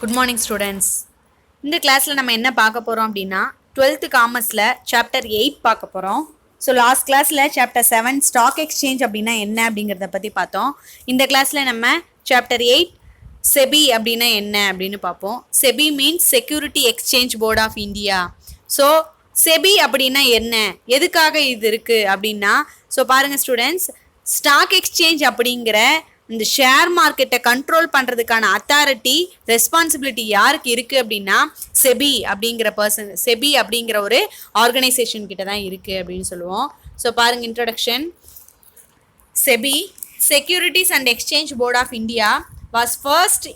Good morning students. இந்த கிளாஸில் நம்ம என்ன பார்க்க போகிறோம் அப்படின்னா 12th காமர்ஸில் சாப்டர் 8 பார்க்க போகிறோம். ஸோ லாஸ்ட் கிளாஸில் சாப்டர் 7 ஸ்டாக் எக்ஸ்சேஞ்ச் அப்படின்னா என்ன அப்படிங்கிறத பற்றி பார்த்தோம். இந்த கிளாஸில் நம்ம சாப்டர் 8 செபி அப்படின்னா என்ன அப்படின்னு பார்ப்போம். SEBI means security exchange board of India. So SEBI அப்படின்னா என்ன, எதுக்காக இது இருக்குது அப்படின்னா, ஸோ பாருங்கள் ஸ்டூடெண்ட்ஸ், ஸ்டாக் எக்ஸ்சேஞ்ச் அப்படிங்கிற இந்த ஷேர் மார்க்கெட்டை கண்ட்ரோல் பண்ணுறதுக்கான அத்தாரிட்டி ரெஸ்பான்சிபிலிட்டி யாருக்கு இருக்குது அப்படின்னா செபி அப்படிங்கிற ஒரு ஆர்கனைசேஷன் கிட்ட தான் இருக்குது அப்படின்னு சொல்லுவோம். ஸோ பாருங்கள் introduction. SEBI securities and exchange board of India was first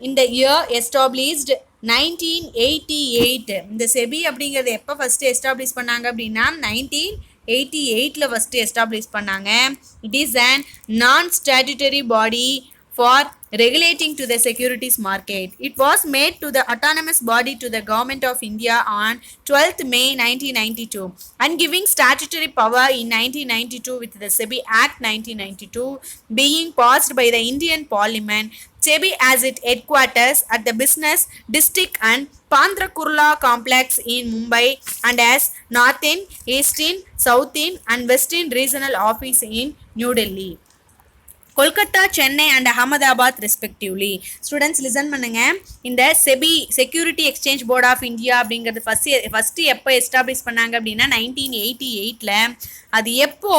in the year established 1988. இந்த செபி அப்படிங்கிறது எப்போ ஃபஸ்ட்டு எஸ்டாப்ளிஷ் பண்ணாங்க அப்படின்னா 1988 ஃபஸ்ட்டு எஸ்டாப்ளிஷ் பண்ணாங்க. இட் இஸ் அன் நான் statutory body for regulating to the securities market. It was made to the autonomous body to the Government of India on 12th May 1992 and giving statutory power in 1992 with the SEBI Act 1992 being passed by the Indian Parliament. SEBI has its headquarters at the Business District and Pandra-Kurla complex in Mumbai and has Northern, Eastern, Southern and Western regional office in New Delhi, Kolkata, Chennai and Ahmedabad respectively. Students listen பண்ணுங்க. இந்த SEBI security exchange board of India அப்படிங்கிறது first எப்போ establish பண்ணாங்க அப்படின்னா 1988. அது எப்போ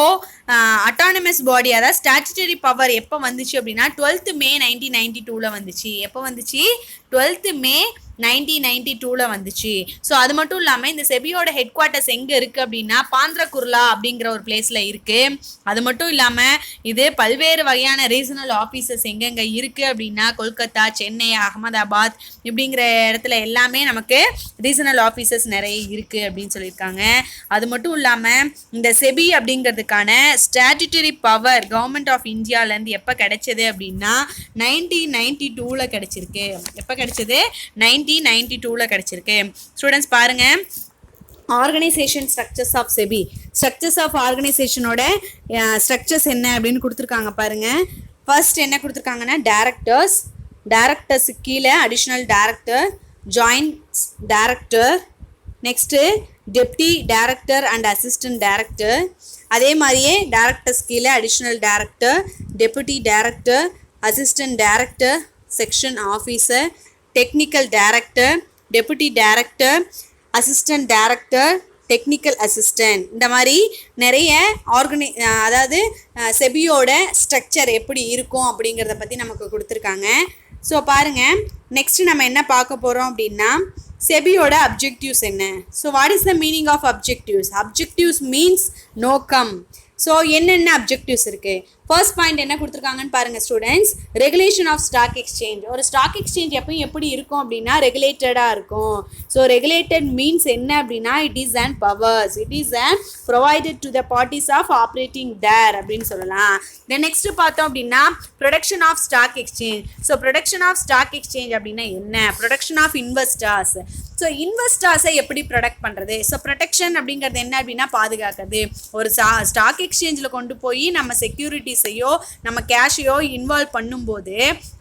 autonomous பாடி, அதாவது statutory power எப்போ வந்துச்சு அப்படின்னா 12th May 1992 வந்துச்சு. எப்போ வந்துச்சு? 12th May 1992 வந்துச்சு. ஸோ அது மட்டும் இல்லாமல் இந்த செபியோட ஹெட் குவார்ட்டர்ஸ் எங்கே இருக்குது அப்படின்னா பாந்திரகுர்லா அப்படிங்கிற ஒரு பிளேஸில் இருக்குது. அது மட்டும் இல்லாமல் இது பல்வேறு வகையான ரீஜனல் ஆஃபீஸஸ் எங்கெங்கே இருக்குது அப்படின்னா கொல்கத்தா, சென்னை, அகமதாபாத் இப்படிங்கிற இடத்துல எல்லாமே நமக்கு ரீஜனல் ஆஃபீஸஸ் நிறைய இருக்குது அப்படின்னு சொல்லியிருக்காங்க. அது மட்டும் இல்லாமல் இந்த செபி அப்படிங்கிறதுக்கான ஸ்டாட்யூட்டரி பவர் கவர்மெண்ட் ஆஃப் இந்தியாவிலேருந்து எப்போ கிடைச்சது அப்படின்னா 1992 கிடைச்சிருக்கு. எப்போ கிடைச்சது? 1992 கிடைச்சிருக்கு. ஸ்டூடெண்ட்ஸ் பாருங்க, organisation structures of SEBI. Structures of ஆர்கனைசேஷனோட ஸ்ட்ரக்சர்ஸ் என்ன அப்படின்னு கொடுத்துருக்காங்க பாருங்க. ஃபர்ஸ்ட் என்ன கொடுத்துருக்காங்கன்னா டைரக்டர்ஸுக்கு கீழே additional director, joint director, next deputy director and assistant director. அதே மாதிரியே டைரக்டர்ஸ் கீழே additional director, deputy director, assistant director, section officer, technical director, deputy director, assistant director, technical assistant. இந்த மாதிரி நிறைய அதாவது செபியோட ஸ்ட்ரக்சர் எப்படி இருக்கும் அப்படிங்கிறத பற்றி நமக்கு கொடுத்துருக்காங்க. ஸோ பாருங்கள், நெக்ஸ்ட்டு நம்ம என்ன பார்க்க போகிறோம் அப்படின்னா செபியோட அப்ஜெக்டிவ்ஸ் என்ன. So what is the meaning of objectives? Objectives means நோக்கம். ஸோ என்னென்ன அப்ஜெக்டிவ்ஸ் இருக்குது? ஃபர்ஸ்ட் பாயிண்ட் என்ன கொடுத்துருக்காங்கன்னு பாருங்கள் students. Regulation of stock exchange. ஒரு ஸ்டாக் எக்ஸ்சேஞ்ச் எப்பயும் எப்படி இருக்கும் அப்படின்னா ரெகுலேட்டடாக இருக்கும். ஸோ ரெகுலேட்டட் மீன்ஸ் என்ன அப்படின்னா it is and powers, it is and provided to the parties of operating there அப்படின்னு சொல்லலாம். தென் நெக்ஸ்ட்டு பார்த்தோம் அப்படின்னா protection of stock exchange. So protection of stock exchange அப்படின்னா என்ன? Protection of investors. ஸோ இன்வெஸ்டர்ஸை எப்படி ப்ரொடக்ட் பண்ணுறது? ஸோ ப்ரொடெக்ஷன் அப்படிங்கிறது என்ன அப்படின்னா பாதுகாக்கிறது. ஒரு ஸ்டாக் எக்ஸ்சேஞ்சில் கொண்டு போய் நம்ம செக்யூரிட்டிஸையோ நம்ம கேஷையோ இன்வால்வ் பண்ணும்போது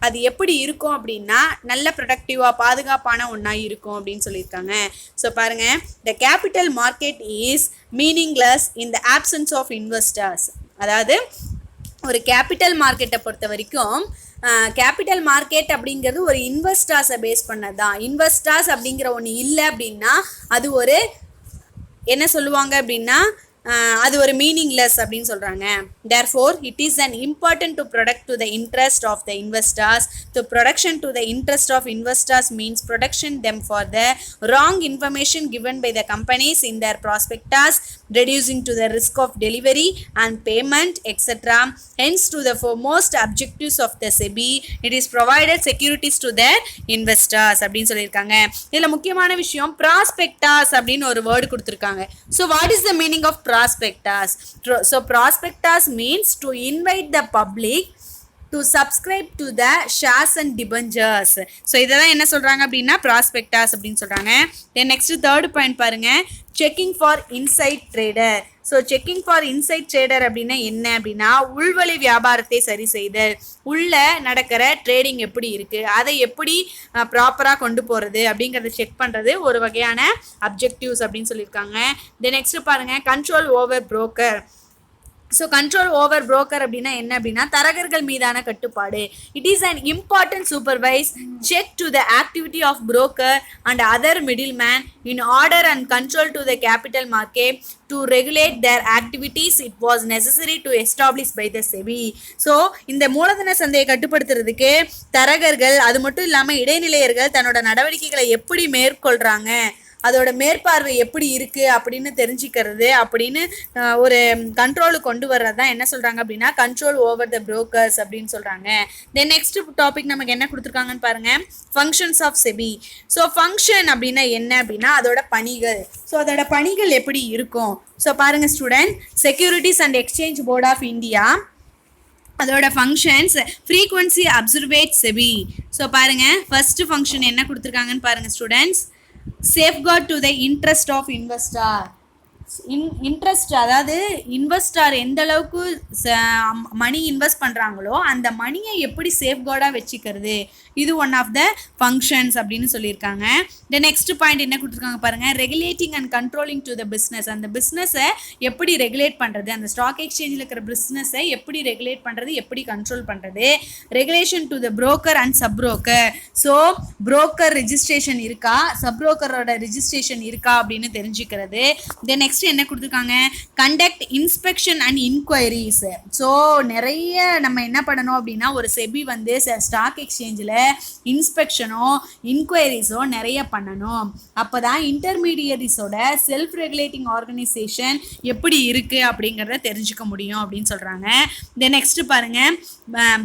அது எப்படி இருக்கும் அப்படின்னா நல்ல ப்ரொடக்டிவாக பாதுகாப்பான ஒன்றா இருக்கும் அப்படின்னு சொல்லியிருக்காங்க. ஸோ பாருங்கள், the capital market is meaningless in the absence of investors. அதாவது ஒரு கேபிட்டல் மார்க்கெட்டை பொறுத்த வரைக்கும் கேபிட்டல் மார்க்கெட் அப்படிங்கிறது ஒரு இன்வெஸ்டர்ஸை பேஸ் பண்ணது தான். இன்வெஸ்டர்ஸ் அப்படிங்கிற ஒன்று இல்லை அப்படின்னா அது ஒரு என்ன சொல்லுவாங்க அப்படின்னா அது ஒரு மீனிங்லெஸ் அப்படின்னு சொல்கிறாங்க. therefore it is an important to protect to the interest of the investors. The protection to the interest of investors means protection them for the wrong information given by the companies in their prospectus, reducing to the risk of delivery and payment etc. Hence to the foremost objectives of the SEBI, it is provided securities to their investors அப்படின்னு சொல்லியிருக்காங்க. இதில் முக்கியமான விஷயம் prospectus அப்படின்னு ஒரு word கொடுத்துருக்காங்க. So what is the meaning of prospectus? So prospectus means to invite the public to subscribe to the shares and debentures. So இதெல்லாம் என்ன சொல்கிறாங்க அப்படின்னா ப்ராஸ்பெக்டாஸ் அப்படின்னு சொல்கிறாங்க. தென் நெக்ஸ்ட் தேர்ட் பாயிண்ட் பாருங்கள், checking for inside trader. So checking for inside trader அப்படின்னா என்ன அப்படின்னா உள்வழி வியாபாரத்தை சரி செய்தல், உள்ள நடக்கிற ட்ரேடிங் எப்படி இருக்குது, அதை எப்படி ப்ராப்பராக கொண்டு போகிறது அப்படிங்கிறத செக் பண்ணுறது ஒரு வகையான அப்ஜெக்டிவ்ஸ் அப்படின்னு சொல்லியிருக்காங்க. தென் நெக்ஸ்ட் பாருங்கள், control over broker. So control over broker அப்படின்னா என்ன அப்படின்னா தரகர்கள் மீதான கட்டுப்பாடு. It is an important supervise check to the activity of broker and other middle man in order and control to the capital market to regulate their activities it was necessary to establish by the SEBI. So இந்த மூலதன சந்தையை கட்டுப்படுத்துறதுக்கு தரகர்கள், அது மட்டும் இல்லாமல் இடைநிலையர்கள் தன்னோட நடவடிக்கைகளை எப்படி மேற்கொள்கிறாங்க, அதோட மேற்பார்வை எப்படி இருக்குது அப்படின்னு தெரிஞ்சுக்கிறது அப்படின்னு ஒரு கண்ட்ரோலுக்கு கொண்டு வர்றது தான் என்ன சொல்கிறாங்க அப்படின்னா கண்ட்ரோல் ஓவர் த புரோக்கர்ஸ் அப்படின்னு சொல்கிறாங்க. தென் நெக்ஸ்ட் டாபிக் நமக்கு என்ன கொடுத்துருக்காங்கன்னு பாருங்கள், functions of SEBI. So function அப்படின்னா என்ன அப்படின்னா அதோட பணிகள். ஸோ அதோட பணிகள் எப்படி இருக்கும்? ஸோ பாருங்கள் student, securities and exchange board of India அதோட functions frequency observed SEBI. So பாருங்கள் ஃபர்ஸ்ட் ஃபங்க்ஷன் என்ன கொடுத்துருக்காங்கன்னு பாருங்கள் students, safeguard to the interest of investor. Interest, அதாவது இன்வெஸ்டர் எந்த அளவுக்கு மணி இன்வெஸ்ட் பண்ணுறாங்களோ அந்த மணியை எப்படி சேஃப்கார்டாக வச்சுக்கிறது, இது ஒன் ஆஃப் த ஃபங்க்ஷன்ஸ் அப்படின்னு சொல்லியிருக்காங்க. தென் நெக்ஸ்ட் பாயிண்ட் என்ன கொடுத்துருக்காங்க பாருங்கள், regulating and controlling to the business. அந்த பிஸ்னஸை எப்படி ரெகுலேட் பண்ணுறது, அந்த ஸ்டாக் எக்ஸ்சேஞ்சில் இருக்கிற பிஸ்னஸை எப்படி ரெகுலேட் பண்ணுறது, எப்படி கண்ட்ரோல் பண்ணுறது. Regulation to the broker and sub broker. So broker registration இருக்கா, சப் புரோக்கரோட ரிஜிஸ்ட்ரேஷன் இருக்கா அப்படின்னு தெரிஞ்சுக்கிறது. தென் நெக்ஸ்ட் என்ன கொடுத்துருக்காங்க, conduct inspection and enquiries. So நிறைய நம்ம என்ன பண்ணணும் அப்படின்னா ஒரு செபி வந்து ஸ்டாக் எக்ஸ்சேஞ்சில் இன்ஸ்பெக்ஷனோ இன்கொயரிஸோ நிறைய பண்ணணும். அப்போ தான் இன்டர்மீடியரிஸோட செல்ஃப் ரெகுலேட்டிங் ஆர்கனைசேஷன் எப்படி இருக்குது அப்படிங்கிறத தெரிஞ்சுக்க முடியும் அப்படின்னு சொல்கிறாங்க. தென் நெக்ஸ்ட் பாருங்கள்,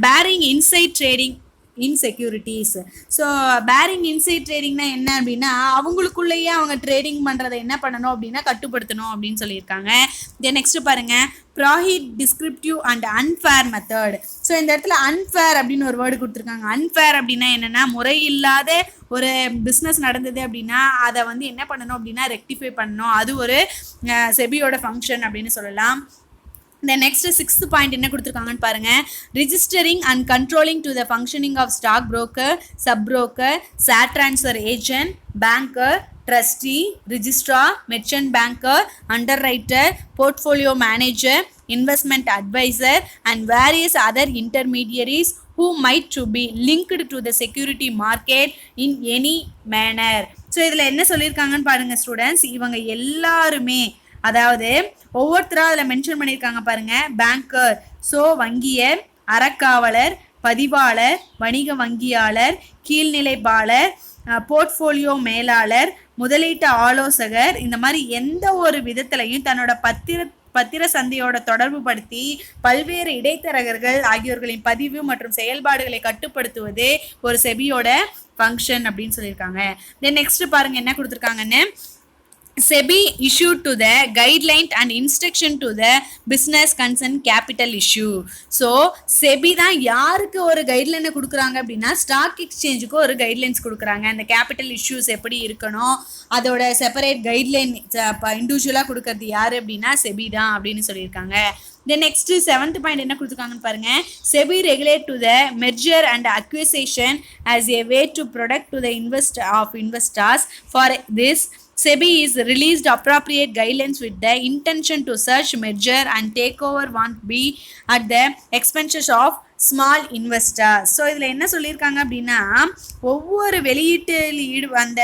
barring insider trading in securities. So barring insider ட்ரேடிங்னா என்ன அப்படின்னா அவங்களுக்குள்ளேயே அவங்க ட்ரேடிங் பண்ணுறதை என்ன பண்ணணும் அப்படின்னா கட்டுப்படுத்தணும் அப்படின்னு சொல்லியிருக்காங்க. தென் நெக்ஸ்ட் பாருங்கள், prohibit descriptive and unfair method. So இந்த இடத்துல அன்ஃபேர் அப்படின்னு ஒரு வேர்டு கொடுத்துருக்காங்க. அன்ஃபேர் அப்படின்னா என்னென்னா முறையில்லாத ஒரு பிஸ்னஸ் நடந்தது அப்படின்னா அதை வந்து என்ன பண்ணணும் அப்படின்னா ரெக்டிஃபை பண்ணணும். அது ஒரு செபியோட ஃபங்க்ஷன் அப்படின்னு சொல்லலாம். The next sixth point என்ன கொடுத்துருக்காங்கன்னு பாருங்க, registering and controlling to the functioning of stock broker, sub broker, share transfer agent, banker, trustee, registrar, merchant banker, underwriter, portfolio manager, investment advisor and various other intermediaries who might to be linked to the security market in any manner. So இதில் என்ன சொல்லியிருக்காங்கன்னு பாருங்க students, இவங்க எல்லாருமே, அதாவது ஒவ்வொருத்தராக அதில் mention பண்ணியிருக்காங்க பாருங்க, பேங்கர், ஸோ வங்கியர், அறக்காவலர், பதிவாளர், வணிக வங்கியாளர், கீழ்நிலைப்பாளர், போர்ட்ஃபோலியோ மேலாளர், முதலீட்டு ஆலோசகர், இந்த மாதிரி எந்த ஒரு விதத்திலையும் தன்னோட பத்திர சந்தையோட தொடர்பு படுத்தி பல்வேறு இடைத்தரகர்கள் ஆகியோர்களின் பதிவு மற்றும் செயல்பாடுகளை கட்டுப்படுத்துவது ஒரு செபியோட ஃபங்க்ஷன் அப்படின்னு சொல்லியிருக்காங்க. தென் நெக்ஸ்ட் பாருங்க என்ன கொடுத்துருக்காங்கன்னு, SEBI issued to the guideline and instruction to the business concern capital issue. So SEBI தான் யாருக்கு ஒரு கைட்லைனை கொடுக்குறாங்க அப்படின்னா ஸ்டாக் எக்ஸ்சேஞ்சுக்கு ஒரு கைட்லைன்ஸ் கொடுக்குறாங்க. அந்த கேபிட்டல் இஷ்யூஸ் எப்படி இருக்கணும், அதோட செப்பரேட் கைட்லைன் இண்டிவிஜுவலாக கொடுக்கறது யார் அப்படின்னா SEBI தான் அப்படின்னு சொல்லியிருக்காங்க. Then next seventh point என்ன கொடுத்துருக்காங்கன்னு பாருங்க, SEBI regulate to the merger and acquisition as a way to protect to the investors. For this SEBI is released appropriate guidelines with the intention to search merger and takeover won't be at the expenses of small investors. So இதில் என்ன சொல்லியிருக்காங்க அப்படின்னா ஒவ்வொரு வெளியீட்டில் அந்த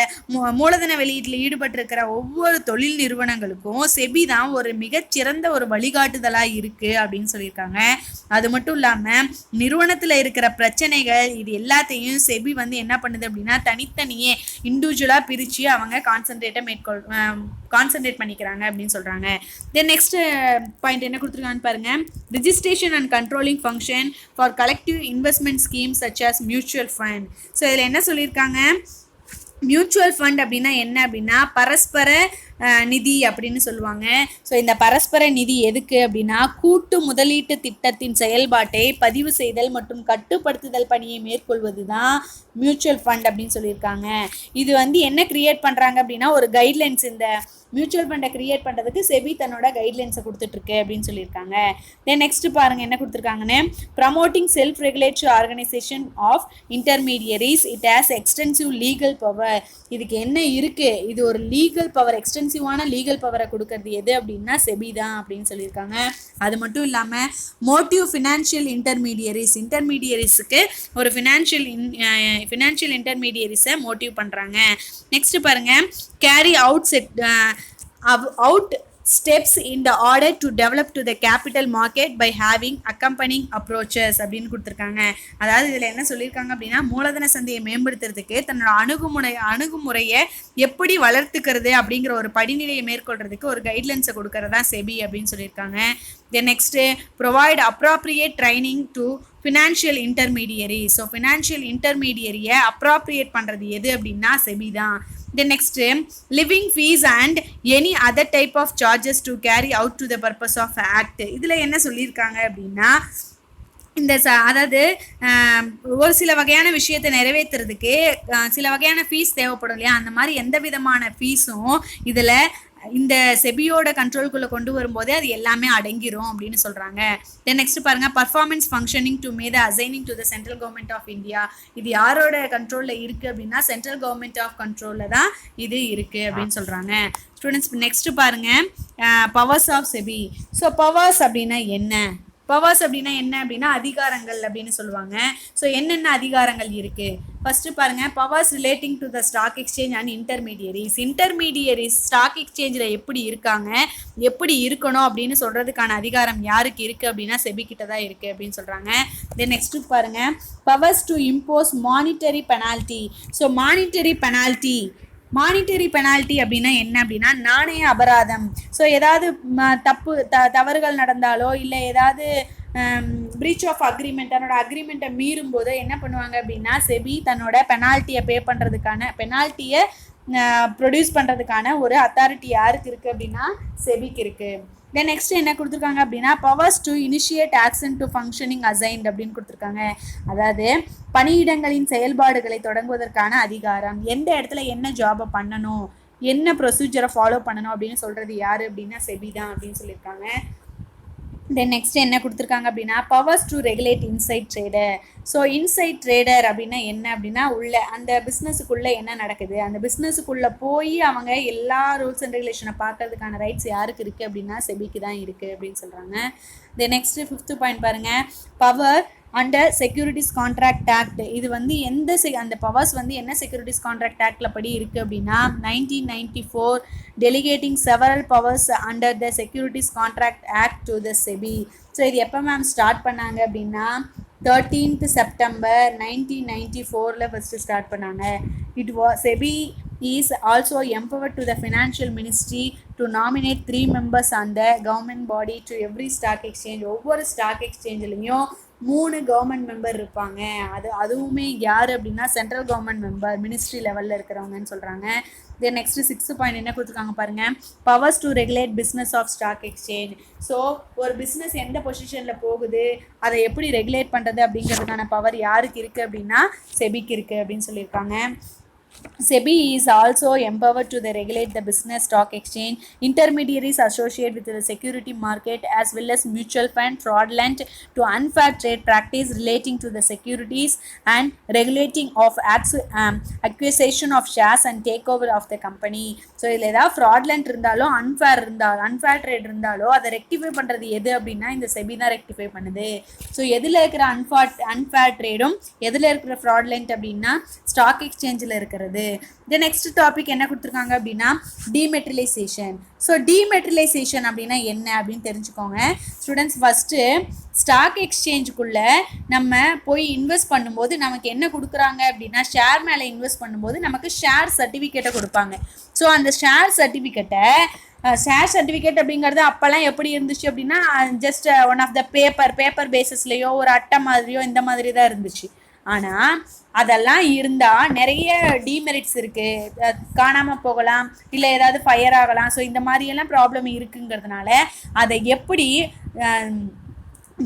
மூலதன வெளியீட்டில் ஈடுபட்டிருக்கிற ஒவ்வொரு தொழில் நிறுவனங்களுக்கும் SEBI தான் ஒரு மிகச்சிறந்த ஒரு வழிகாட்டுதலாக இருக்குது அப்படின்னு சொல்லியிருக்காங்க. அது மட்டும் இல்லாமல் நிறுவனத்தில் இருக்கிற பிரச்சனைகள் இது எல்லாத்தையும் SEBI வந்து என்ன பண்ணுது அப்படின்னா தனித்தனியே இண்டிவிஜுவலாக பிரித்து அவங்க கான்சன்ட்ரேட் பண்ணிக்கிறாங்க அப்படின்னு சொல்கிறாங்க. தென் நெக்ஸ்ட் பாயிண்ட் என்ன கொடுத்துருக்காங்கன்னு பாருங்கள், registration and controlling function for collective investment scheme such as mutual fund. So இதில் என்ன சொல்லியிருக்காங்க, மியூச்சுவல் ஃபண்ட் அப்படின்னா என்ன அப்படின்னா பரஸ்பர நிதி அப்படின்னு சொல்லுவாங்க. ஸோ இந்த பரஸ்பர நிதி எதுக்கு அப்படின்னா கூட்டு முதலீட்டு திட்டத்தின் செயல்பாட்டை பதிவு செய்தல் மற்றும் கட்டுப்படுத்துதல் பணியை மேற்கொள்வது தான் மியூச்சுவல் ஃபண்ட் அப்படின்னு சொல்லியிருக்காங்க. இது வந்து என்ன கிரியேட் பண்ணுறாங்க அப்படின்னா ஒரு கைட்லைன்ஸ், இந்த மியூச்சுவல் ஃபண்டை கிரியேட் பண்ணுறதுக்கு செபி தன்னோட கைட்லைன்ஸை கொடுத்துட்ருக்கு அப்படின்னு சொல்லியிருக்காங்க. தென் நெக்ஸ்ட் பாருங்கள் என்ன கொடுத்துருக்காங்கன்னு, promoting self regulatory organisation of intermediaries, it has extensive legal power. இதுக்கு என்ன இருக்குது, இது ஒரு லீகல் பவர், எக்ஸ்டென்சிவான லீகல் பவரை கொடுக்கறது எது அப்படின்னா செபி தான் அப்படின்னு சொல்லியிருக்காங்க. அது மட்டும் இல்லாமல் மோட்டிவ் ஃபினான்ஷியல் இன்டர்மீடியரிஸுக்கு ஒரு ஃபினான்ஷியல் இன்டர்மீடியரிஸை மோட்டிவ் பண்ணுறாங்க. நெக்ஸ்ட் பாருங்கள், carry out steps in the order to develop to the capital market by having accompanying approaches அப்படின்னு கொடுத்துருக்காங்க. அதாவது இதில் என்ன சொல்லியிருக்காங்க அப்படின்னா மூலதன சந்தையை மேம்படுத்துறதுக்கு தன்னோட அணுகுமுறையை எப்படி வளர்த்துக்கிறது அப்படிங்கிற ஒரு படிநிலையை மேற்கொள்றதுக்கு ஒரு கைட்லைன்ஸை கொடுக்கறதா செபி அப்படின்னு சொல்லியிருக்காங்க. Then next provide appropriate training to financial intermediary. So financial இன்டர்மீடியரியை அப்ராப்ரியேட் பண்ணுறது எது அப்படின்னா செபி தான். The next, living fees and any other type of charges to carry out to the purpose of act. இதில் என்ன சொல்லியிருக்காங்க அப்படின்னா இந்த அதாவது ஒரு சில வகையான விஷயத்தை நிறைவேற்றுறதுக்கு சில வகையான ஃபீஸ் தேவைப்படும் இல்லையா, அந்த மாதிரி எந்த விதமான ஃபீஸும் இதில் இந்த செபியோட கண்ட்ரோல்குள்ளே கொண்டு வரும்போதே அது எல்லாமே அடங்கிரும் அப்படின்னு சொல்கிறாங்க. தென் நெக்ஸ்ட் பாருங்கள், performance functioning to may the assigning to the central government of India. இது யாரோட கண்ட்ரோலில் இருக்குது அப்படின்னா சென்ட்ரல் கவர்மெண்ட் ஆஃப் கண்ட்ரோலில் தான் இது இருக்குது அப்படின்னு சொல்கிறாங்க. ஸ்டூடெண்ட்ஸ் நெக்ஸ்ட் பாருங்கள், powers of SEBI. So powers அப்படின்னா என்ன, அப்படின்னா அதிகாரங்கள் அப்படின்னு சொல்லுவாங்க. ஸோ என்னென்ன அதிகாரங்கள் இருக்குது ஃபஸ்ட்டு பாருங்கள், powers relating to the stock exchange and intermediaries stock எக்ஸ்சேஞ்சில் எப்படி இருக்காங்க, எப்படி இருக்கணும் அப்படின்னு சொல்கிறதுக்கான அதிகாரம் யாருக்கு இருக்குது அப்படின்னா செபி கிட்ட தான் இருக்குது அப்படின்னு சொல்கிறாங்க. தென் நெக்ஸ்ட்டு பாருங்கள், powers to impose monetary penalty. So monetary penalty அப்படின்னா என்ன அப்படின்னா நாணய அபராதம். ஸோ ஏதாவது தவறுகள் நடந்தாலோ இல்லை ஏதாவது பிரீச் ஆஃப் அக்ரிமெண்ட், தன்னோட அக்ரிமெண்ட்டை மீறும் போது என்ன பண்ணுவாங்க அப்படின்னா செபி தன்னோட பெனால்ட்டியை ப்ரொடியூஸ் பண்ணுறதுக்கான ஒரு அத்தாரிட்டி யாருக்கு இருக்குது அப்படின்னா செபிக்கு இருக்குது. தென் நெக்ஸ்ட் என்ன கொடுத்துருக்காங்க அப்படின்னா powers to initiate action to functioning assigned அப்படின்னு கொடுத்துருக்காங்க. அதாவது பணியிடங்களின் செயல்பாடுகளை தொடங்குவதற்கான அதிகாரம், எந்த இடத்துல என்ன ஜாபை பண்ணணும், என்ன ப்ரொசீஜரை ஃபாலோ பண்ணணும் அப்படின்னு சொல்கிறது யார் அப்படின்னா செபி தான் அப்படின்னு சொல்லியிருக்காங்க. தென் நெக்ஸ்ட் என்ன கொடுத்துருக்காங்க அப்படின்னா powers to regulate inside trader. So inside trader அப்படின்னா என்ன அப்படின்னா அந்த பிஸ்னஸுக்குள்ளே என்ன நடக்குது, அந்த பிஸ்னஸுக்குள்ளே போய் அவங்க எல்லா ரூல்ஸ் அண்ட் ரெகுலேஷனை பார்க்கறதுக்கான ரைட்ஸ் யாருக்கு இருக்குது அப்படின்னா செபிக்கு தான் இருக்குது அப்படின்னு சொல்கிறாங்க. தென் நெக்ஸ்ட் 5th பாயிண்ட் பாருங்கள், power under securities contract act. இது வந்து அந்த பவர்ஸ் வந்து என்ன செக்யூரிட்டிஸ் கான்ட்ராக்ட் ஆக்டில் படி இருக்குது அப்படின்னா 1994 delegating several powers under the securities contract act to the SEBI. So இது எப்போ மேம் ஸ்டார்ட் பண்ணாங்க அப்படின்னா 13th September 1994 ஃபஸ்ட்டு ஸ்டார்ட் பண்ணாங்க. SEBI is also empowered to the financial ministry to nominate 3 members on the government body to every stock exchange. ஒவ்வொரு stock எக்ஸ்சேஞ்சிலையும் 3 government member இருப்பாங்க. அதுவுமே யார் அப்படின்னா சென்ட்ரல் கவர்மெண்ட் மெம்பர், மினிஸ்ட்ரி லெவலில் இருக்கிறவங்கன்னு சொல்கிறாங்க. தென் நெக்ஸ்ட் 6th பாயிண்ட் என்ன கொடுத்துருக்காங்க பாருங்கள், powers to regulate business of stock exchange. So ஒரு பிஸ்னஸ் எந்த பொசிஷனில் போகுது, அதை எப்படி ரெகுலேட் பண்ணுறது அப்படிங்கிறதுக்கான பவர் யாருக்கு இருக்குது அப்படின்னா செபிக்கு இருக்குது அப்படின்னு சொல்லியிருக்காங்க. SEBI is also empowered to regulate the business stock exchange, intermediaries associated with the security market as well as mutual fund, fraudulent to unfair trade practice relating to the securities and regulating of acquisition of shares and takeover of the company. So இதில் ஏதாவது fraudulent இருந்தாலோ unfair trade இருந்தாலோ அதை rectify பண்ணுறது எது அப்படின்னா இந்த SEBI தான் ரெக்டிஃபை பண்ணுது. ஸோ எதில் இருக்கிற unfair ட்ரேடும் எதில் இருக்கிற fraudulent அப்படின்னா ஸ்டாக் எக்ஸ்சேஞ்சில் இருக்கிறது. The next topic என்ன கொடுத்துருக்காங்க அப்படின்னா டிமெட்ரியலைசேஷன். ஸோ டிமெட்ரியலைசேஷன் அப்படின்னா என்ன அப்படின்னு தெரிஞ்சுக்கோங்க ஸ்டூடெண்ட்ஸ். ஃபஸ்ட்டு ஸ்டாக் எக்ஸ்சேஞ்சுக்குள்ளே நம்ம போய் இன்வெஸ்ட் பண்ணும்போது நமக்கு என்ன கொடுக்குறாங்க அப்படின்னா ஷேர் மேலே இன்வெஸ்ட் பண்ணும்போது நமக்கு ஷேர் சர்டிஃபிகேட்டை கொடுப்பாங்க. ஸோ அந்த ஷேர் சர்டிஃபிகேட் அப்படிங்கிறது அப்போல்லாம் எப்படி இருந்துச்சு அப்படின்னா just one of the paper பேசஸ்லேயோ ஒரு அட்டை மாதிரியோ இந்த மாதிரி தான் இருந்துச்சு. ஆனால் அதெல்லாம் இருந்தால் நிறைய டிமெரிட்ஸ் இருக்குது, காணாமல் போகலாம், இல்லை ஏதாவது ஃபயர் ஆகலாம். ஸோ இந்த மாதிரியெல்லாம் ப்ராப்ளம் இருக்குங்கிறதுனால அதை எப்படி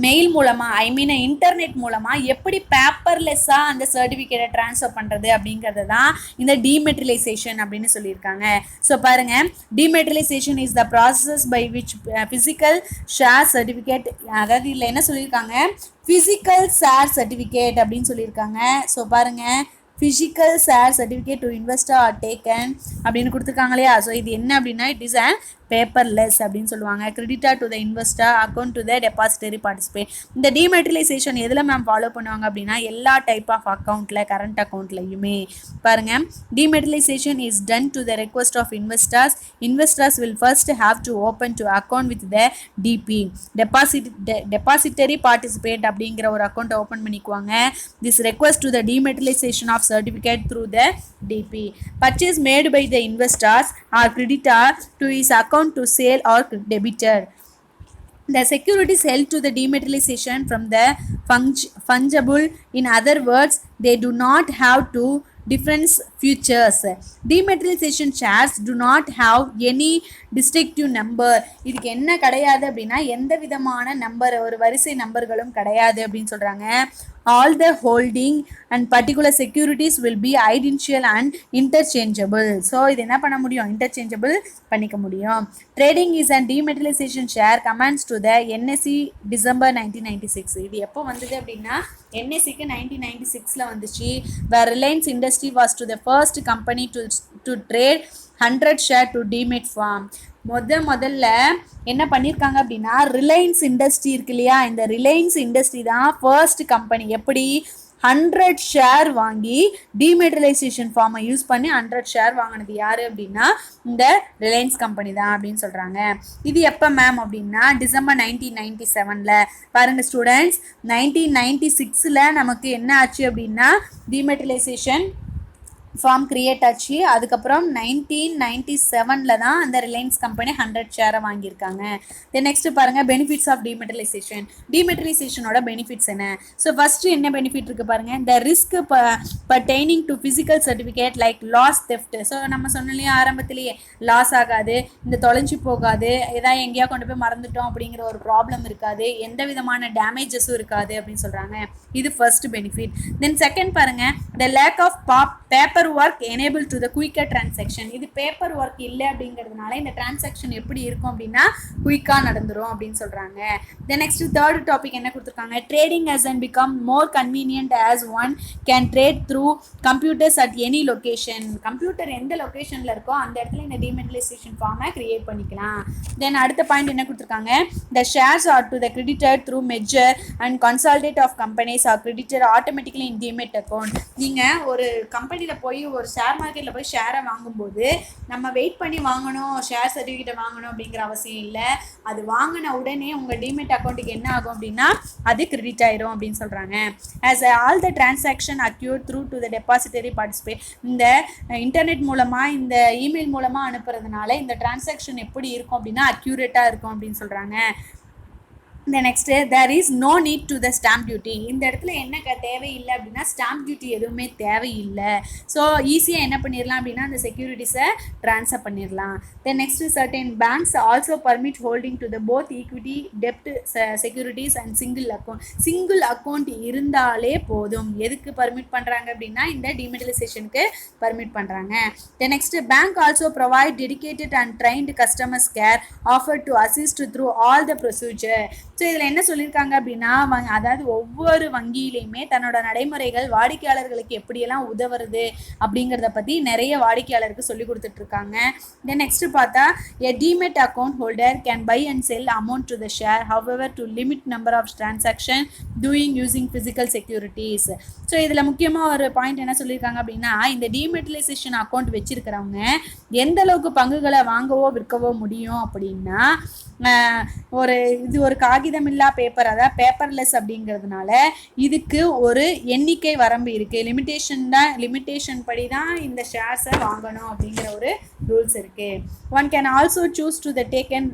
மெயில் மூலமாக, இன்டர்நெட் மூலமாக எப்படி பேப்பர்லெஸ்ஸாக அந்த சர்டிஃபிகேட்டை ட்ரான்ஸ்ஃபர் பண்ணுறது அப்படிங்கிறது தான் இந்த டீமெட்ரியலைசேஷன் அப்படின்னு சொல்லியிருக்காங்க. ஸோ பாருங்கள், dematerialisation is the process by which physical share certificate, அதாவது இதில் என்ன சொல்லியிருக்காங்க, ஃபிசிக்கல் ஷேர் சர்டிஃபிகேட் அப்படின்னு சொல்லியிருக்காங்க. ஸோ பாருங்கள், physical share certificate to investor are taken அப்படின்னு கொடுத்துருக்காங்க இல்லையா. ஸோ இது என்ன அப்படின்னா, இட் இஸ் அண்ட் பேப்பர்லெஸ் அப்படின்னு சொல்லுவாங்க. Creditor to the investor, account to the depository participate. இந்த டீமெட்ரியலைசேஷன் எதில் மேம் ஃபாலோ பண்ணுவாங்க அப்படின்னா, எல்லா டைப் ஆஃப் அக்கௌண்ட்டில், கரண்ட் அக்கௌண்ட்லையுமே. பாருங்கள், dematerialisation is done to the request of investors. Investors will first have to open to account with the DP, depository participate அப்படிங்கிற ஒரு அக்கௌண்ட்டை ஓப்பன் பண்ணிக்குவாங்க. This request to the dematerialisation of certificate through the DP. Purchase made by the investors are creditor to is account to sale or debitor. The securities held to the dematerialization from the fungible. In other words, they do not have to different features. Dematerialization shares do not have any distinctive number. இதுக்கு என்ன கிடையாது அப்படின்னா, எந்த விதமான number, ஒரு வரிசை நம்பர்களும் கிடையாது அப்படின்னு சொல்கிறாங்க. All the holding and particular securities will be identical and interchangeable. So இது என்ன பண்ண முடியும், இன்டர்சேஞ்சபிள் பண்ணிக்க முடியும். Trading is and dematerialization share commenced to the NSE December 1996. இது எப்போ வந்தது அப்படின்னா, NSEக்கு 1996ல வந்துச்சு. Where Reliance Industry was to the first company to trade 100 share to demat form. முதல்ல என்ன பண்ணியிருக்காங்க அப்படின்னா, ரிலையன்ஸ் இண்டஸ்ட்ரி இருக்கு இல்லையா, இந்த ரிலையன்ஸ் இண்டஸ்ட்ரி தான் ஃபர்ஸ்ட் கம்பெனி. எப்படி 100 ஷேர் வாங்கி டீமெட்ரியலைசேஷன் ஃபார்மை யூஸ் பண்ணி 100 ஷேர் வாங்கினது யார் அப்படின்னா, இந்த ரிலையன்ஸ் கம்பெனி தான் அப்படின்னு சொல்கிறாங்க. இது எப்போ மேம் அப்படின்னா, டிசம்பர் 1997ல். பாருங்கள் ஸ்டூடெண்ட்ஸ், 1996ல் நமக்கு என்ன ஆச்சு அப்படின்னா, டீமெட்ரியலைசேஷன் ஃபார்ம் கிரியேட் ஆச்சு. அதுக்கப்புறம் 1997ல் தான் அந்த ரிலையன்ஸ் கம்பெனி 100 ஷேரை வாங்கியிருக்காங்க. தென் நெக்ஸ்ட் பாருங்கள், பெனிஃபிட்ஸ் ஆஃப் டீமெட்ரியலைசேஷன். டீமெட்ரியலைசேஷனோட பெனிஃபிட்ஸ் என்ன? ஸோ ஃபஸ்ட்டு என்ன பெனிஃபிட் இருக்குது பாருங்கள், இந்த risk pertaining to physical certificate like loss theft. So நம்ம சொன்னாலே ஆரம்பத்திலேயே லாஸ் ஆகாது, இந்த தொலைஞ்சி போகாது, ஏதாவது எங்கேயா கொண்டு போய் மறந்துட்டோம் அப்படிங்கிற ஒரு ப்ராப்ளம் இருக்காது, எந்த விதமான டேமேஜஸும் இருக்காது அப்படின்னு சொல்கிறாங்க. இது ஃபர்ஸ்ட் பெனிஃபிட். தென் செகண்ட் பாருங்கள், the lack of paperwork enable to the quicker transaction. இது பேப்பர் ஒர்க் இல்லை அப்படிங்கிறதுனால இந்த டிரான்சாக்ஷன் எப்படி இருக்கும் அப்படின்னா, குயிக்காக நடந்துரும் அப்படின்னு சொல்கிறாங்க. தென் நெக்ஸ்ட் தேர்ட் டாபிக் என்ன கொடுத்துருக்காங்க, trading has and become more convenient as one can trade through computers at any location. Computer எந்த லொக்கேஷனில் இருக்கோ அந்த இடத்துல இந்த டீமெட்ரியலைசேஷன் ஃபார்மை கிரியேட் பண்ணிக்கலாம். தென் அடுத்த பாயிண்ட் என்ன கொடுத்துருக்காங்க, the shares are to the creditor through merger and consolidate of companies are creditor automatically in demat account. நீங்கள் ஒரு கம்பெனியில் போய் ஒரு ஷேர் மார்க்கெட்டில் போய் ஷேரை வாங்கும்போது நம்ம வெயிட் பண்ணி வாங்கணும், ஷேர் சர்டிஃபிகேட்டை வாங்கணும் அப்படிங்கிற அவசியம் இல்லை. அது வாங்கின உடனே உங்கள் டிமெட் அக்கௌண்ட்டுக்கு என்ன ஆகும் அப்படின்னா, அது கிரெடிட் ஆயிரும் அப்படின்னு சொல்கிறாங்க. As all the transaction அக்யூர் through to the depository participate. இந்த இன்டர்நெட் மூலமாக, இந்த இமெயில் மூலமாக அனுப்புறதுனால இந்த டிரான்சாக்ஷன் எப்படி இருக்கும் அப்படின்னா, அக்யூரேட்டாக இருக்கும் அப்படின்னு சொல்கிறாங்க. இந்த next, there is no need to the stamp duty. இந்த இடத்துல என்ன தேவையில்லை அப்படின்னா, ஸ்டாம்ப் டியூட்டி எதுவுமே தேவையில்லை. ஸோ ஈஸியாக என்ன பண்ணிடலாம் அப்படின்னா, அந்த செக்யூரிட்டிஸை ட்ரான்ஸ்ஃபர் பண்ணிடலாம். Then next, certain banks also permit holding to the both equity dept securities and single account. Single account இருந்தாலே போதும். எதுக்கு பர்மிட் பண்ணுறாங்க அப்படின்னா, இந்த டிமெட்ரியலைசேஷனுக்கு பர்மிட் பண்ணுறாங்க. Then next, bank also provide dedicated and trained customers care offer to assist through all the procedure. So இதில் என்ன சொல்லியிருக்காங்க அப்படின்னா, அதாவது ஒவ்வொரு வங்கியிலையுமே தன்னோட நடைமுறைகள் வாடிக்கையாளர்களுக்கு எப்படியெல்லாம் உதவுறது அப்படிங்கிறத பற்றி நிறைய வாடிக்கையாளருக்கு சொல்லி கொடுத்துட்ருக்காங்க. தென் நெக்ஸ்ட்டு பார்த்தா, a demat account holder can buy and sell amount to the share, however to limit number of transaction doing using physical securities. So இதில் முக்கியமாக ஒரு பாயிண்ட் என்ன சொல்லியிருக்காங்க அப்படின்னா, இந்த டிமெட்ரியலைசேஷன் அக்கௌண்ட் வச்சிருக்கிறவங்க எந்த அளவுக்கு பங்குகளை வாங்கவோ விற்கவோ முடியும் அப்படின்னா, இது ஒரு காகிதமில்லா பேப்பர், அதாவது பேப்பர்லெஸ் அப்படிங்கிறதுனால இதுக்கு ஒரு எண்ணிக்கை வரம்பு இருக்குது. லிமிட்டேஷன் படி தான் இந்த ஷேர்ஸை வாங்கணும் அப்படிங்கிற ஒரு ரூல்ஸ் இருக்குது. One can also choose to the taken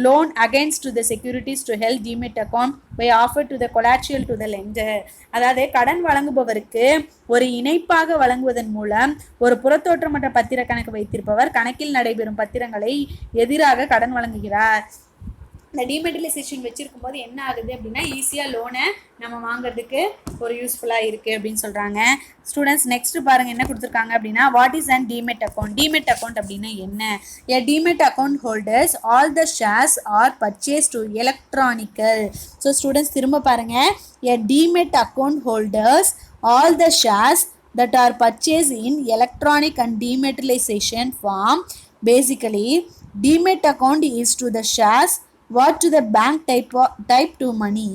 loan against to the securities to help demat account by offer to the collateral to the lender. அதாவது கடன் வழங்குபவருக்கு ஒரு இணைப்பாக வழங்குவதன் மூலம் ஒரு புறத்தோற்றமற்ற பத்திர கணக்கு வைத்திருப்பவர் கணக்கில் நடைபெறும் பத்திரங்களை எதிராக கடன் வழங்குகிறார். இந்த டிமெட்டலைசேஷன் வச்சிருக்கும் போது என்ன ஆகுது அப்படின்னா ஈஸியாக லோனை நம்ம வாங்குறதுக்கு ஒரு யூஸ்ஃபுல்லாக இருக்குது அப்படின்னு சொல்கிறாங்க. ஸ்டூடெண்ட்ஸ் நெக்ஸ்ட் பாருங்கள் என்ன கொடுத்துருக்காங்க அப்படின்னா what is and demat account. Demat account அப்படின்னா என்ன? A demat account holders all the shares are purchase to electronical. So students திரும்ப பாருங்கள். A demat account holders all the shares that are purchased in electronic and dematerialization form. Basically, demat account is to the shares what to the bank type to money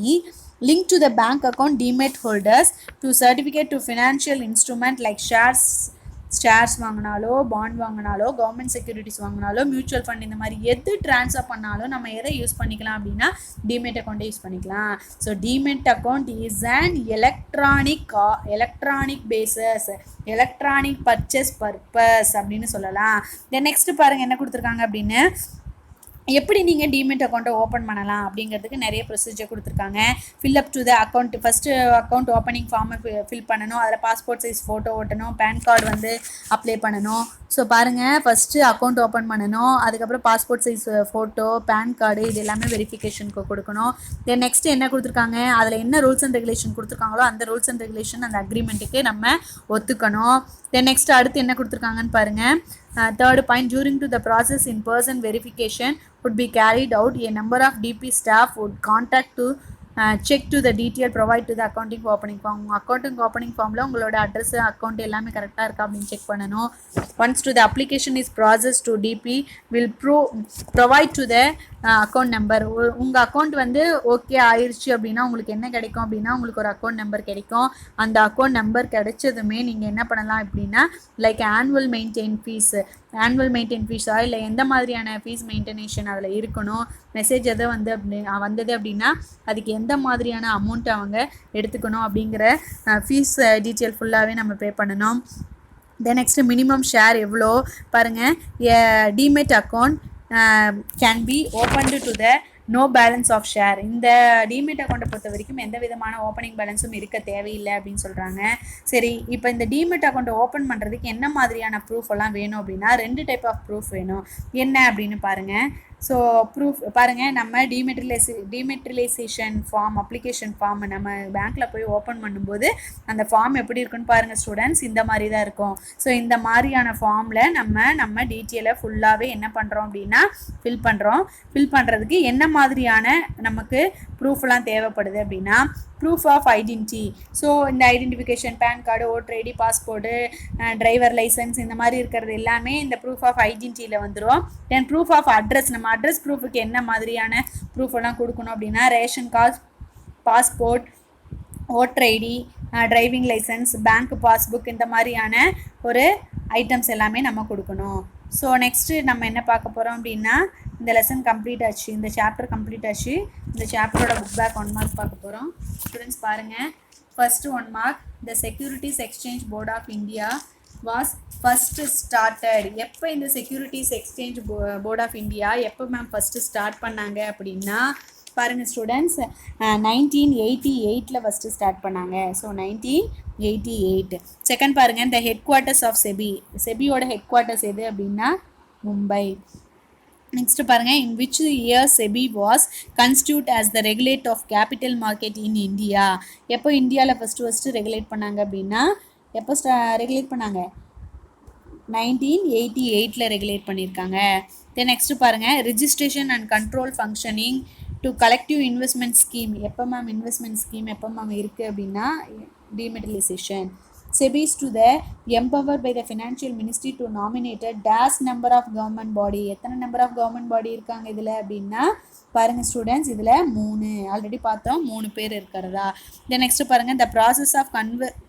linked to the bank account demat holders to certificate to financial instrument like shares வாங்கினாலோ bond வாங்கினாலோ government securities வாங்கினாலோ mutual fund இந்த மாதிரி எது transfer பண்ணாலும் நம்ம எதை use பண்ணிக்கலாம் அப்படின்னா டிமெட் அக்கௌண்ட்டை யூஸ் பண்ணிக்கலாம். So demat account is and electronic bases electronic purchase purpose அப்படின்னு சொல்லலாம். தென் நெக்ஸ்ட் பாருங்கள் என்ன கொடுத்துருக்காங்க அப்படின்னு எப்படி நீங்கள் டிமெட் அக்கௌண்ட்டை ஓப்பன் பண்ணலாம் அப்படிங்கிறதுக்கு நிறைய ப்ரொசீஜர் கொடுத்துருக்காங்க. Fill up to the account first account opening ஃபார்மை ஃபில் பண்ணணும். அதில் பாஸ்போர்ட் சைஸ் ஃபோட்டோ ஓட்டணும், பேன் கார்டு வந்து அப்ளை பண்ணணும். ஸோ பாருங்கள் ஃபஸ்ட்டு அக்கௌண்ட் ஓப்பன் பண்ணணும், அதுக்கப்புறம் passport size photo, PAN card இது எல்லாமே வெரிஃபிகேஷனுக்கு கொடுக்கணும். தென் நெக்ஸ்ட் என்ன கொடுத்துருக்காங்க, அதில் என்ன ரூல்ஸ் அண்ட் ரெகுலேஷன் கொடுத்துருக்காங்களோ அந்த ரூல்ஸ் அண்ட் ரெகுலேஷன் அந்த அக்ரிமெண்ட்டுக்கு நம்ம ஒத்துக்கணும். தென் நெக்ஸ்ட் அடுத்து என்ன கொடுத்துருக்காங்கன்னு பாருங்கள். Third point, during to the process in person verification would be carried out. A number of DP staff would contact to check to the detail provide to the accounting opening form. Accounting opening formல உங்களோட address account எல்லாமே கரெக்டாக இருக்கா அப்படின்னு check பண்ணணும். Once to the application is process to DP will provide to the account number. உங்கள் account வந்து okay ஆயிடுச்சு அப்படின்னா உங்களுக்கு என்ன கிடைக்கும் அப்படின்னா உங்களுக்கு ஒரு அக்கௌண்ட் நம்பர் கிடைக்கும். அந்த அக்கௌண்ட் நம்பர் கிடைச்சதுமே நீங்கள் என்ன பண்ணலாம் அப்படின்னா லைக் ஆனுவல் மெயின்டைன் ஃபீஸா இல்லை எந்த மாதிரியான ஃபீஸ் மெயின்டெனேஷன் அதில் இருக்கணும், மெசேஜ் எதை வந்தது அப்படின்னா அதுக்கு எந்த மாதிரியான அமௌண்ட் அவங்க எடுத்துக்கணும் அப்படிங்கிற ஃபீஸ் டீட்டெயில் ஃபுல்லாகவே நம்ம பே பண்ணணும். தென் நெக்ஸ்ட்டு மினிமம் ஷேர் எவ்வளோ பாருங்கள். Demat account can be opened to the no balance of share. இந்த டிமெட் அக்கௌண்ட்டை பொறுத்த வரைக்கும் எந்த விதமான ஓப்பனிங் பேலன்ஸும் இருக்க தேவையில்லை அப்படின்னு சொல்கிறாங்க. சரி, இப்போ இந்த டிமெட் அக்கௌண்ட்டை ஓப்பன் பண்ணுறதுக்கு என்ன மாதிரியான ப்ரூஃப் எல்லாம் வேணும் அப்படின்னா 2 டைப் ஆஃப் ப்ரூஃப் வேணும். என்ன அப்படின்னு பாருங்கள். ஸோ ப்ரூஃப் பாருங்கள், நம்ம டிமெட்ரியலைசேஷன் ஃபார்ம் அப்ளிகேஷன் ஃபார்ம் நம்ம பேங்க்கில் போய் ஓப்பன் பண்ணும்போது அந்த ஃபார்ம் எப்படி இருக்குன்னு பாருங்கள் ஸ்டூடெண்ட்ஸ். இந்த மாதிரி தான் இருக்கும். ஸோ இந்த மாதிரியான ஃபார்மில் நம்ம டீட்டெயிலை ஃபுல்லாகவே என்ன பண்ணுறோம் அப்படின்னா ஃபில் பண்ணுறதுக்கு என்ன மாதிரியான நமக்கு ப்ரூஃப்லாம் தேவைப்படுது அப்படின்னா ப்ரூஃப் ஆஃப் ஐடென்டிட்டி. ஸோ இந்த identification PAN card, voter ID, passport, driver licence இந்த மாதிரி இருக்கிறது எல்லாமே இந்த ப்ரூஃப் ஆஃப் ஐடென்டிட்டியில் வந்துடும். தென் ப்ரூஃப் ஆஃப் அட்ரஸ், நம்ம அட்ரஸ் ப்ரூஃபுக்கு என்ன மாதிரியான ப்ரூஃப் எல்லாம் கொடுக்கணும் அப்படின்னா ration card, passport, voter ID, driving licence, bank passbook இந்த மாதிரியான ஒரு ஐட்டம்ஸ் எல்லாமே நம்ம கொடுக்கணும். ஸோ நெக்ஸ்ட்டு நம்ம என்ன பார்க்க போகிறோம் அப்படின்னா இந்த லெசன் கம்ப்ளீட் ஆச்சு, இந்த சாப்டர் கம்ப்ளீட் ஆச்சு. இந்த சாப்டரோட புக் பேக் 1 மார்க் பார்க்க போகிறோம். ஸ்டூடெண்ட்ஸ் பாருங்கள். First 1 mark, the securities exchange board of India was first started. எப்போ இந்த securities exchange board of India எப்போ மேம் ஃபஸ்ட்டு ஸ்டார்ட் பண்ணாங்க அப்படின்னா பாருங்கள் ஸ்டூடெண்ட்ஸ் 1988 ஃபஸ்ட்டு ஸ்டார்ட் பண்ணாங்க. ஸோ 1988. செகண்ட் பாருங்கள், இந்த ஹெட் குவார்ட்டர்ஸ் ஆஃப் செபியோட ஹெட் குவார்ட்டர்ஸ் எது அப்படின்னா மும்பை. நெக்ஸ்ட் பாருங்கள், in which year SEBI was constitute as the regulate of capital market in India. எப்போ இந்தியாவில் ஃபஸ்ட்டு ரெகுலேட் பண்ணாங்க அப்படின்னா எப்போ ரெகுலேட் பண்ணாங்க 1988 ரெகுலேட் பண்ணியிருக்காங்க. தென் நெக்ஸ்ட் பாருங்கள், registration and control functioning to collective investment scheme. எப்போ மேம் இன்வெஸ்ட்மெண்ட் ஸ்கீம் எப்போ மேம் இருக்குது அப்படின்னா டிமெட்டலைசேஷன். SEBI to the empowered by the financial ministry to nominate a dash number of government body. எத்தனை number of government பாடி இருக்காங்க இதில் அப்படின்னா பாருங்கள் students, இதில் 3 ஆல்ரெடி பார்த்தோம், 3 பேர் இருக்கிறதா. தென் நெக்ஸ்ட் பாருங்கள், the process of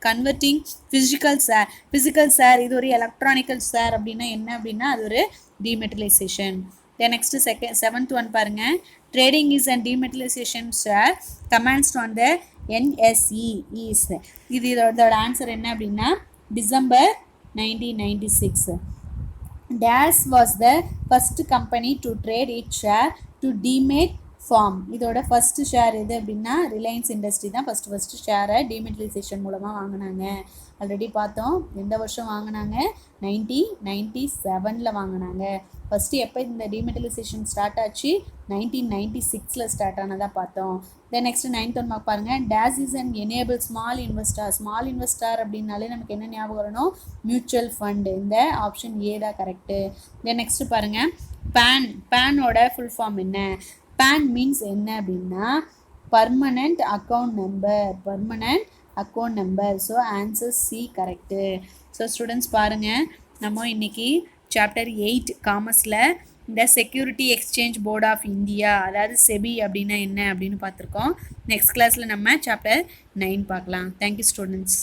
converting physical share இது ஒரு எலக்ட்ரானிக்கல் ஷேர் அப்படின்னா என்ன அப்படின்னா அது ஒரு டிமெட்டலைசேஷன். தென் நெக்ஸ்ட் செவன்த் ஒன் பாருங்கள், trading is and dematerialization share commenced on the NSE is. இது இதோட ஆன்சர் என்ன அப்படின்னா December 1996. Dash was the first company to trade its share to demat form. இதோட ஃபஸ்ட்டு ஷேர் எது அப்படின்னா ரிலையன்ஸ் இண்டஸ்ட்ரி தான் first ஷேரை டிமெட்டலைசேஷன் மூலமாக வாங்கினாங்க. ஆல்ரெடி பார்த்தோம் எந்த வருஷம் வாங்கினாங்க, 1997 வாங்கினாங்க. ஃபஸ்ட்டு எப்போ இந்த டிமெட்டலைசேஷன் ஸ்டார்ட் ஆச்சு, 1996 ஸ்டார்ட் ஆனதாக பார்த்தோம். Then next 9th one mark பாருங்கள். This is and enable small investor. Small investor அப்படின்னாலே நமக்கு என்ன ஞாபகம் வரணும், மியூச்சுவல் ஃபண்டு. இந்த ஆப்ஷன் ஏ தான் கரெக்டு. தென் நெக்ஸ்ட் பாருங்கள், பேனோட ஃபுல் ஃபார்ம் என்ன? பேன் மீன்ஸ் என்ன அப்படின்னா permanent account number. So answer C correct. So students பாருங்கள், நம்ம இன்னைக்கு சாப்டர் 8 காமர்ஸில் இந்த security exchange board of India, அதாவது செபி அப்படின்னா என்ன அப்படின்னு பார்த்துருக்கோம். நெக்ஸ்ட் கிளாஸில் நம்ம சாப்டர் 9 பார்க்கலாம். Thank you students.